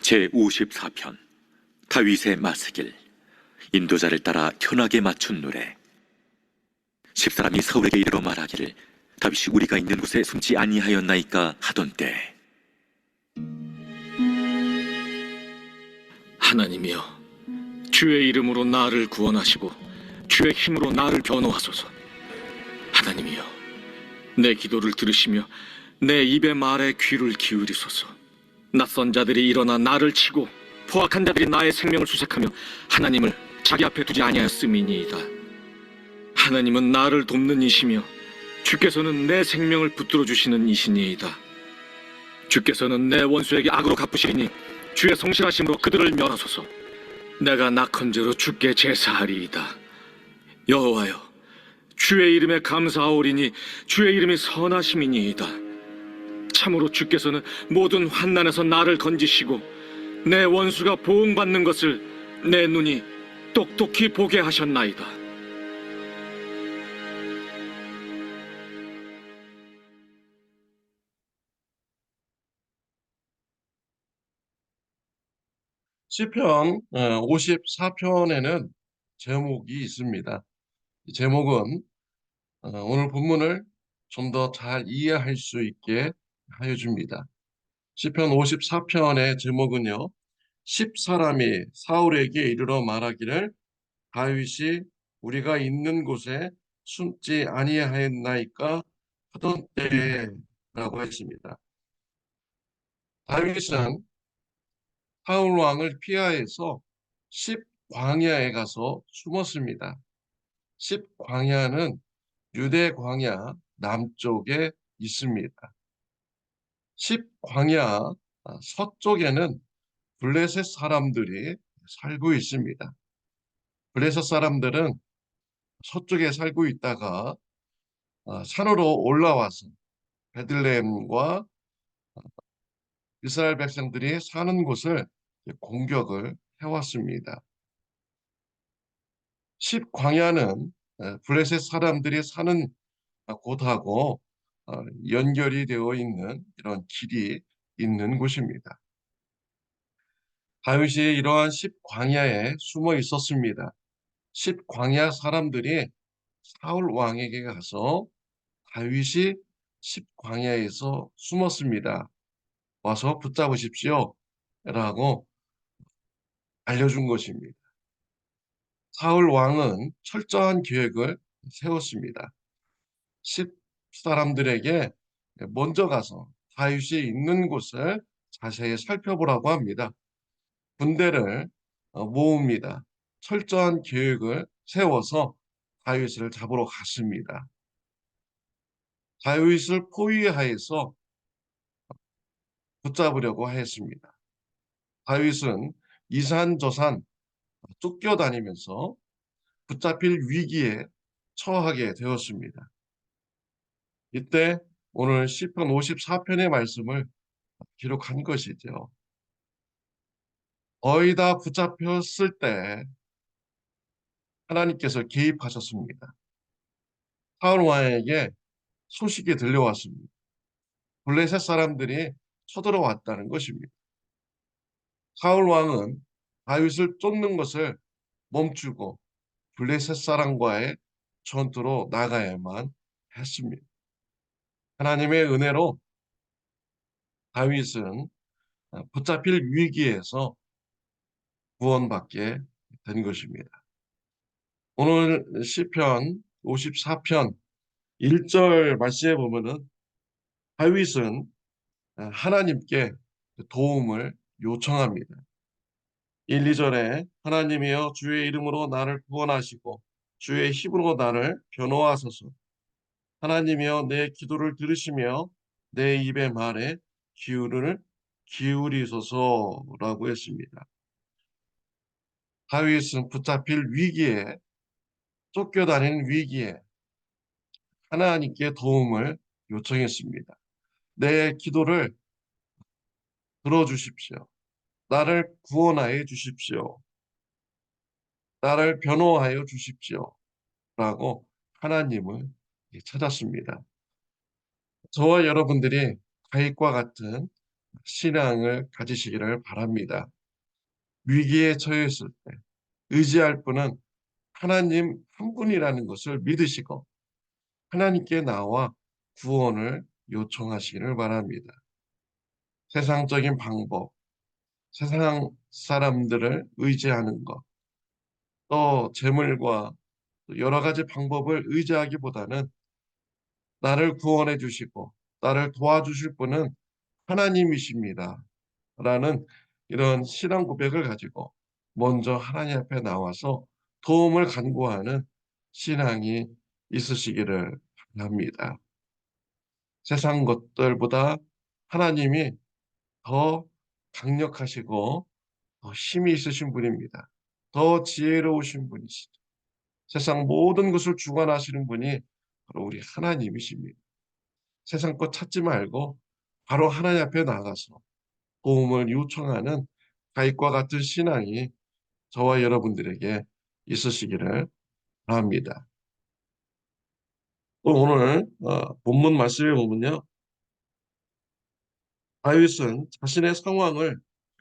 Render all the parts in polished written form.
제54편 다윗의 마스길. 인도자를 따라 현하게 맞춘 노래. 십사람이 사울에게 이르러 말하기를 다윗이 우리가 있는 곳에 숨지 아니하였나이까 하던 때, 하나님이여, 주의 이름으로 나를 구원하시고 주의 힘으로 나를 변호하소서. 하나님이여, 내 기도를 들으시며 내 입의 말에 귀를 기울이소서. 낯선 자들이 일어나 나를 치고 포악한 자들이 나의 생명을 수색하며 하나님을 자기 앞에 두지 아니하였음이니이다. 하나님은 나를 돕는 이시며 주께서는 내 생명을 붙들어 주시는 이시니이다. 주께서는 내 원수에게 악으로 갚으시리니 주의 성실하심으로 그들을 멸하소서. 내가 낙헌제로 주께 제사하리이다. 여호와여, 주의 이름에 감사하오리니 주의 이름이 선하심이니이다. 참으로 주께서는 모든 환난에서 나를 건지시고 내 원수가 보응받는 것을 내 눈이 똑똑히 보게 하셨나이다. 시편 54편에는 제목이 있습니다. 이 제목은 오늘 본문을 좀 더 잘 이해할 수 있게 하여 줍니다. 시편 54편의 제목은요, 10사람이 사울에게 이르러 말하기를 다윗이 우리가 있는 곳에 숨지 아니하였나이까 하던 때라고 했습니다. 다윗은 사울 왕을 피하여서 10광야에 가서 숨었습니다. 10광야는 유대 광야 남쪽에 있습니다. 10광야 서쪽에는 블레셋 사람들이 살고 있습니다. 블레셋 사람들은 서쪽에 살고 있다가 산으로 올라와서 베들레헴과 이스라엘 백성들이 사는 곳을 공격을 해왔습니다. 10광야는 블레셋 사람들이 사는 곳하고 연결이 되어 있는 이런 길이 있는 곳입니다. 다윗이 이러한 10광야에 숨어 있었습니다. 10광야 사람들이 사울 왕에게 가서 다윗이 10광야에서 숨었습니다. 와서 붙잡으십시오 라고 알려준 것입니다. 사울 왕은 철저한 계획을 세웠습니다. 10사람들에게 먼저 가서 다윗이 있는 곳을 자세히 살펴보라고 합니다. 군대를 모읍니다. 철저한 계획을 세워서 다윗을 잡으러 갔습니다. 다윗을 포위하여서 붙잡으려고 했습니다. 다윗은 이산저산 쫓겨다니면서 붙잡힐 위기에 처하게 되었습니다. 이때 오늘 시편 54편의 말씀을 기록한 것이죠. 거의 다 붙잡혔을 때 하나님께서 개입하셨습니다. 사울 왕에게 소식이 들려왔습니다. 블레셋 사람들이 쳐들어왔다는 것입니다. 사울 왕은 다윗을 쫓는 것을 멈추고 블레셋 사람과의 전투로 나가야만 했습니다. 하나님의 은혜로 다윗은 붙잡힐 위기에서 구원받게 된 것입니다. 오늘 시편 54편 1절 말씀에 보면은 다윗은 하나님께 도움을 요청합니다. 1, 2절에 하나님이여 주의 이름으로 나를 구원하시고 주의 힘으로 나를 변호하소서. 하나님이여 내 기도를 들으시며 내 입의 말에 기울이소서라고 했습니다. 다윗은 붙잡힐 위기에 쫓겨다니는 위기에 하나님께 도움을 요청했습니다. 내 기도를 들어주십시오. 나를 구원하여 주십시오. 나를 변호하여 주십시오. 라고 하나님을 찾았습니다. 저와 여러분들이 다윗과 같은 신앙을 가지시기를 바랍니다. 위기에 처했을 때 의지할 분은 하나님 한 분이라는 것을 믿으시고 하나님께 나와 구원을 요청하시기를 바랍니다. 세상적인 방법, 세상 사람들을 의지하는 것, 또 재물과 여러 가지 방법을 의지하기보다는 나를 구원해 주시고 나를 도와주실 분은 하나님이십니다. 라는 이런 신앙 고백을 가지고 먼저 하나님 앞에 나와서 도움을 간구하는 신앙이 있으시기를 바랍니다. 세상 것들보다 하나님이 더 강력하시고 더 힘이 있으신 분입니다. 더 지혜로우신 분이시죠. 세상 모든 것을 주관하시는 분이 바로 우리 하나님이십니다. 세상 것 찾지 말고 바로 하나님 앞에 나가서 도움을 요청하는 가입과 같은 신앙이 저와 여러분들에게 있으시기를 바랍니다. 또 오늘 본문 말씀에 보면요. 다윗은 자신의 상황을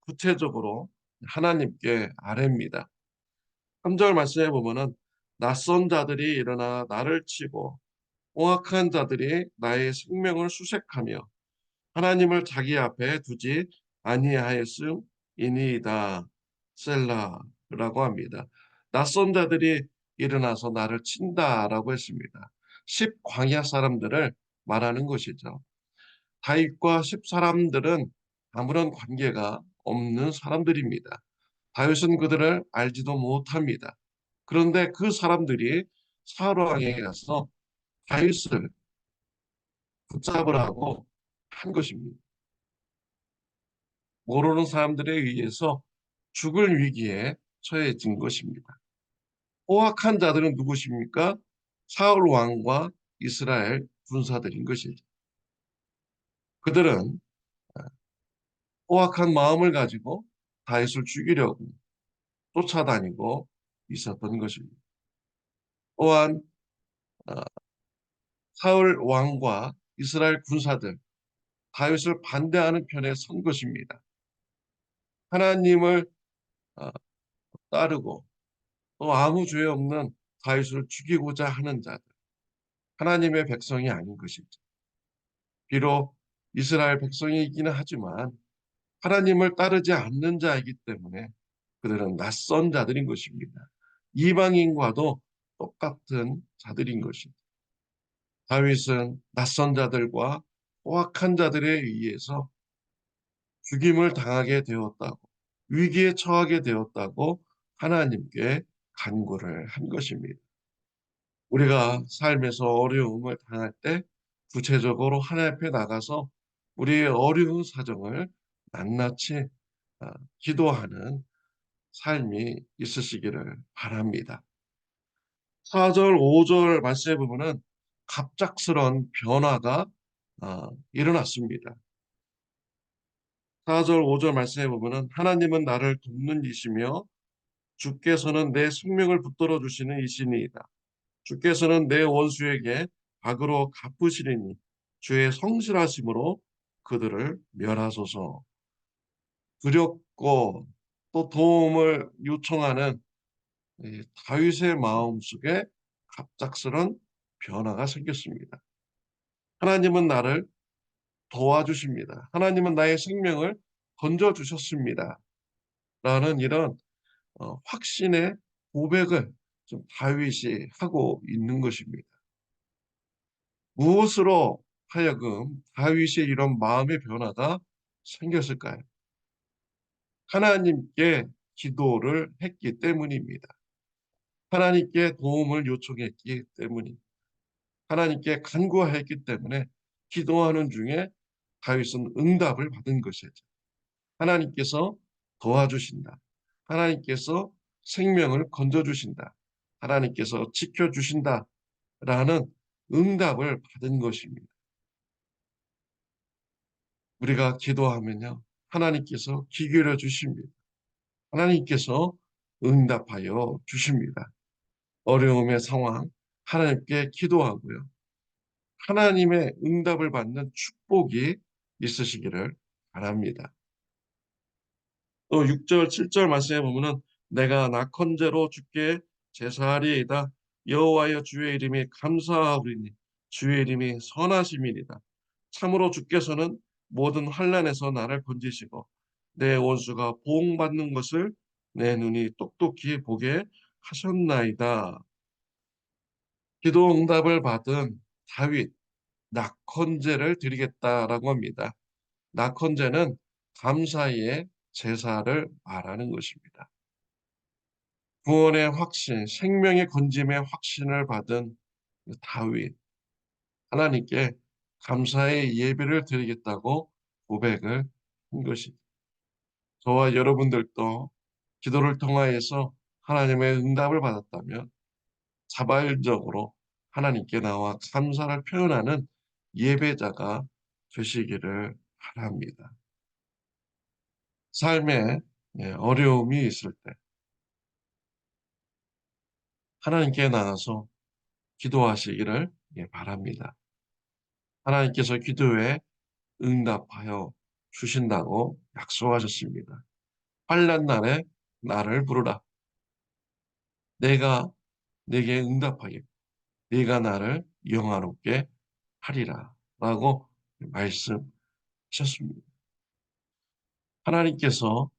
구체적으로 하나님께 아뢰입니다. 3절 말씀에 보면은 낯선 자들이 일어나 나를 치고 포악한 자들이 나의 생명을 수색하며 하나님을 자기 앞에 두지 아니하였음이니이다. 셀라라고 합니다. 낯선 자들이 일어나서 나를 친다라고 했습니다. 10광야 사람들을 말하는 것이죠. 다윗과 10사람들은 아무런 관계가 없는 사람들입니다. 다윗은 그들을 알지도 못합니다. 그런데 그 사람들이 사울 왕에게 가서 다윗을 붙잡으라고 한 것입니다. 모르는 사람들에 의해서 죽을 위기에 처해진 것입니다. 포악한 자들은 누구십니까? 사울 왕과 이스라엘 군사들인 것이죠. 그들은 포악한 마음을 가지고 다윗을 죽이려고 쫓아다니고 있었던 것입니다. 또한 어, 사울 왕과 이스라엘 군사들 다윗을 반대하는 편에 선 것입니다. 하나님을 어, 따르고 또 아무 죄 없는 다윗을 죽이고자 하는 자들, 하나님의 백성이 아닌 것이죠. 비록 이스라엘 백성이기는 하지만 하나님을 따르지 않는 자이기 때문에 그들은 낯선 자들인 것입니다. 이방인과도 똑같은 자들인 것입니다. 다윗은 낯선 자들과 포악한 자들에 의해서 죽임을 당하게 되었다고, 위기에 처하게 되었다고 하나님께 간구를 한 것입니다. 우리가 삶에서 어려움을 당할 때 구체적으로 하나님 앞에 나가서 우리의 어려운 사정을 낱낱이 기도하는 삶이 있으시기를 바랍니다. 4절, 5절 말씀해 보면은 갑작스런 변화가 일어났습니다. 4절, 5절 말씀해 보면은 하나님은 나를 돕는 이시며 주께서는 내 생명을 붙들어 주시는 이시니이다. 주께서는 내 원수에게 악으로 갚으시리니 주의 성실하심으로 그들을 멸하소서. 두렵고 또 도움을 요청하는 다윗의 마음속에 갑작스런 변화가 생겼습니다. 하나님은 나를 도와주십니다. 하나님은 나의 생명을 건져주셨습니다. 라는 이런 확신의 고백을 좀 다윗이 하고 있는 것입니다. 무엇으로 하여금 다윗의 이런 마음의 변화가 생겼을까요? 하나님께 기도를 했기 때문입니다. 하나님께 도움을 요청했기 때문입니다. 하나님께 간구했기 때문에 기도하는 중에 다윗은 응답을 받은 것이죠. 하나님께서 도와주신다. 하나님께서 생명을 건져주신다. 하나님께서 지켜주신다. 라는 응답을 받은 것입니다. 우리가 기도하면요. 하나님께서 귀 기울여 주십니다. 하나님께서 응답하여 주십니다. 어려움의 상황 하나님께 기도하고요. 하나님의 응답을 받는 축복이 있으시기를 바랍니다. 또 6절, 7절 말씀에 보면은 내가 낙헌제로 주께 제사하리이다. 여호와여 주의 이름이 감사하오리니 주의 이름이 선하심이니이다. 참으로 주께서는 모든 환난에서 나를 건지시고 내 원수가 보응받는 것을 내 눈이 똑똑히 보게 하셨나이다. 기도 응답을 받은 다윗 낙헌제를 드리겠다라고 합니다. 낙헌제는 감사의 제사를 말하는 것입니다. 구원의 확신, 생명의 건짐의 확신을 받은 다윗, 하나님께 감사의 예배를 드리겠다고 고백을 한 것입니다. 저와 여러분들도 기도를 통하여서 하나님의 응답을 받았다면 자발적으로 하나님께 나와 감사를 표현하는 예배자가 되시기를 바랍니다. 삶에 어려움이 있을 때 하나님께 나가서 기도하시기를 바랍니다. 하나님께서 기도에 응답하여 주신다고 약속하셨습니다. 환난 날에 나를 부르라. 내가 내게 응답하겠고 네가 나를 영화롭게 하리라 라고 말씀하셨습니다. 하나님께서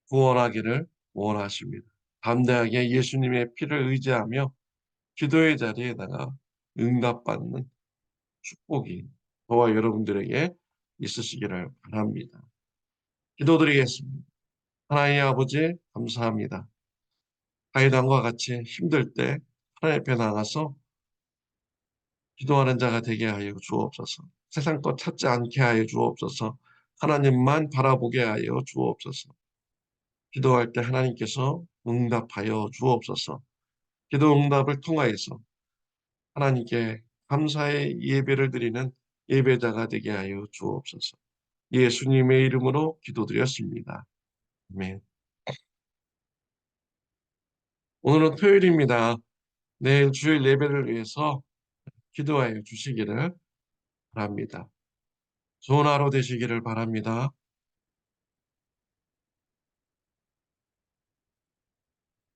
구원하기를 원하십니다. 담대하게 예수님의 피를 의지하며 기도의 자리에다가 응답받는 축복이 저와 여러분들에게 있으시기를 바랍니다. 기도드리겠습니다. 하나님 아버지 감사합니다. 다윗왕과 같이 힘들 때 하나님 앞에 나가서 기도하는 자가 되게 하여 주옵소서. 세상 것 찾지 않게 하여 주옵소서. 하나님만 바라보게 하여 주옵소서. 기도할 때 하나님께서 응답하여 주옵소서. 기도 응답을 통하여서 하나님께 감사의 예배를 드리는 예배자가 되게 하여 주옵소서. 예수님의 이름으로 기도드렸습니다. 아멘. 오늘은 토요일입니다. 내일 주일 예배를 위해서 기도하여 주시기를 바랍니다. 좋은 하루 되시기를 바랍니다.